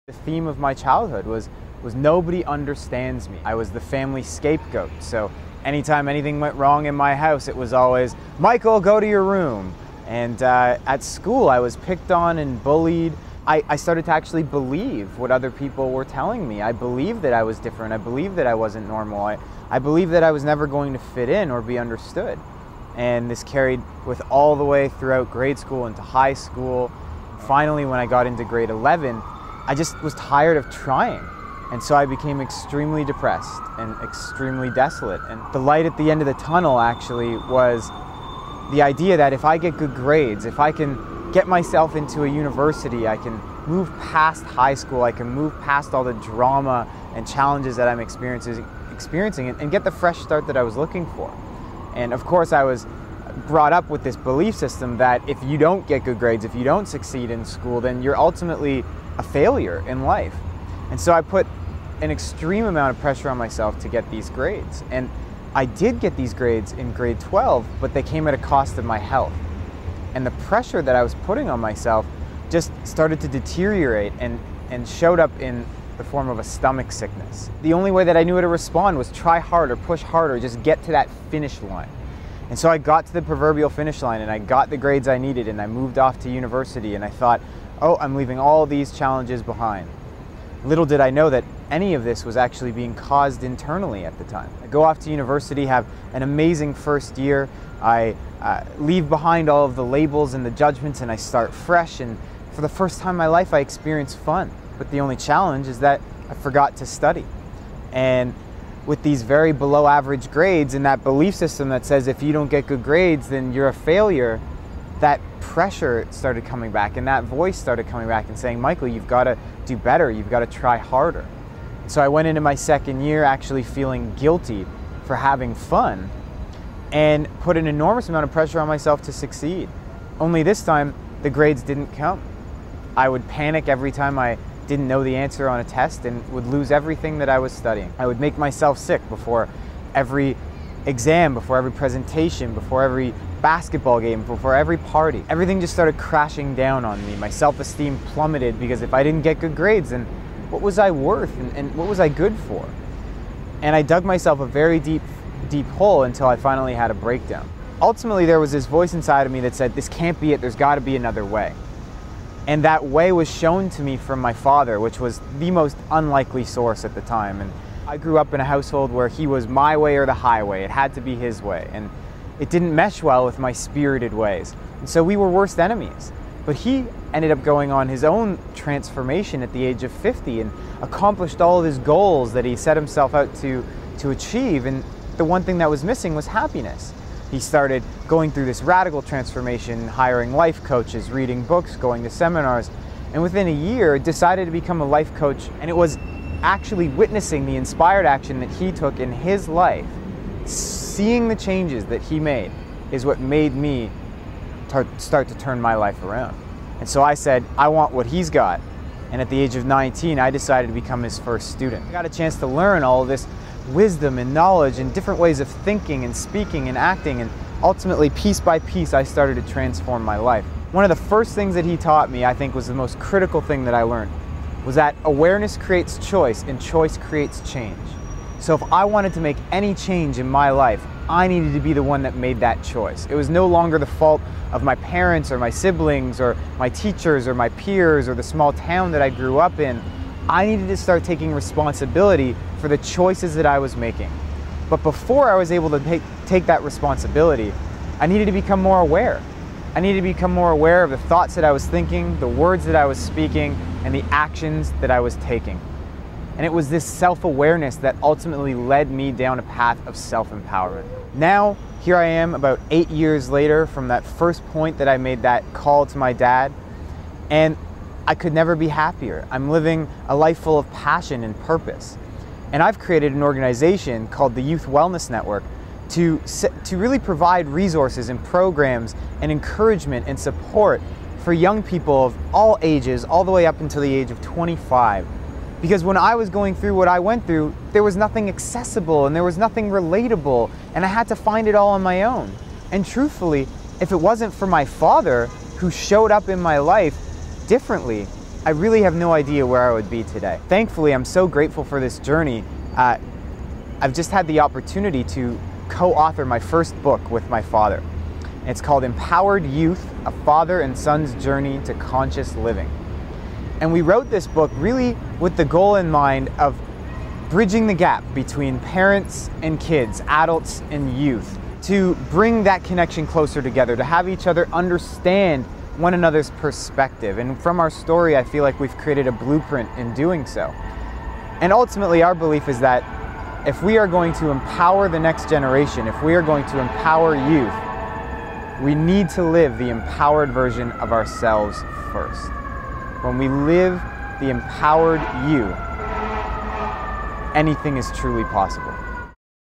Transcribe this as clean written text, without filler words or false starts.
The theme of my childhood was nobody understands me. I was the family scapegoat, so anytime anything went wrong in my house, it was always, Michael, go to your room. And at school, I was picked on and bullied. I started to actually believe what other people were telling me. I believed that I was different. I believed that I wasn't normal. I believed that I was never going to fit in or be understood. And this carried with all the way throughout grade school into high school. Finally, when I got into grade 11, I just was tired of trying. And so I became extremely depressed and extremely desolate. And the light at the end of the tunnel actually was the idea that if I get good grades, if I can get myself into a university, I can move past high school, I can move past all the drama and challenges that I'm experiencing and get the fresh start that I was looking for. And of course I was brought up with this belief system that if you don't get good grades, if you don't succeed in school, then you're ultimately a failure in life. And so I put an extreme amount of pressure on myself to get these grades. And I did get these grades in grade 12, but they came at a cost of my health. And the pressure that I was putting on myself just started to deteriorate and showed up in the form of a stomach sickness. The only way that I knew how to respond was try harder, push harder, just get to that finish line. And so I got to the proverbial finish line and I got the grades I needed and I moved off to university and I thought, oh, I'm leaving all these challenges behind. Little did I know that any of this was actually being caused internally at the time. I go off to university, have an amazing first year. I leave behind all of the labels and the judgments and I start fresh, and for the first time in my life I experience fun. But the only challenge is that I forgot to study. And with these very below average grades and that belief system that says if you don't get good grades then you're a failure, that pressure started coming back and that voice started coming back and saying, Michael, you've got to do better, you've got to try harder. So I went into my second year actually feeling guilty for having fun and put an enormous amount of pressure on myself to succeed. Only this time, the grades didn't come. I would panic every time I didn't know the answer on a test and would lose everything that I was studying. I would make myself sick before every exam, before every presentation, before every basketball game, before every party. Everything just started crashing down on me. My self-esteem plummeted because if I didn't get good grades, then what was I worth and what was I good for? And I dug myself a very deep hole until I finally had a breakdown. Ultimately, there was this voice inside of me that said, this can't be it, there's got to be another way. And that way was shown to me from my father, which was the most unlikely source at the time. And I grew up in a household where he was my way or the highway. It had to be his way. And it didn't mesh well with my spirited ways. And so we were worst enemies. But he ended up going on his own transformation at the age of 50 and accomplished all of his goals that he set himself out to achieve. And the one thing that was missing was happiness. He started going through this radical transformation, hiring life coaches, reading books, going to seminars, and within a year decided to become a life coach. And it was actually witnessing the inspired action that he took in his life, seeing the changes that he made, is what made me start to turn my life around. And so I said, I want what he's got. And at the age of 19, I decided to become his first student. I got a chance to learn all of this wisdom and knowledge and different ways of thinking and speaking and acting, and ultimately, piece by piece, I started to transform my life. One of the first things that he taught me, I think, was the most critical thing that I learned, was that awareness creates choice and choice creates change. So if I wanted to make any change in my life, I needed to be the one that made that choice. It was no longer the fault of my parents or my siblings or my teachers or my peers or the small town that I grew up in. I needed to start taking responsibility for the choices that I was making. But before I was able to take that responsibility, I needed to become more aware. I needed to become more aware of the thoughts that I was thinking, the words that I was speaking, and the actions that I was taking. And it was this self-awareness that ultimately led me down a path of self-empowerment. Now, here I am about 8 years later from that first point that I made that call to my dad, and I could never be happier. I'm living a life full of passion and purpose. And I've created an organization called the Youth Wellness Network to really provide resources and programs and encouragement and support for young people of all ages, all the way up until the age of 25. Because when I was going through what I went through, there was nothing accessible and there was nothing relatable, and I had to find it all on my own. And truthfully, if it wasn't for my father, who showed up in my life differently, I really have no idea where I would be today. Thankfully, I'm so grateful for this journey. I've just had the opportunity to co-author my first book with my father. It's called Empowered Youth, A Father and Son's Journey to Conscious Living. And we wrote this book really with the goal in mind of bridging the gap between parents and kids, adults and youth, to bring that connection closer together, to have each other understand one another's perspective. And from our story, I feel like we've created a blueprint in doing so. And ultimately, our belief is that if we are going to empower the next generation, if we are going to empower youth, we need to live the empowered version of ourselves first. When we live the empowered you, anything is truly possible.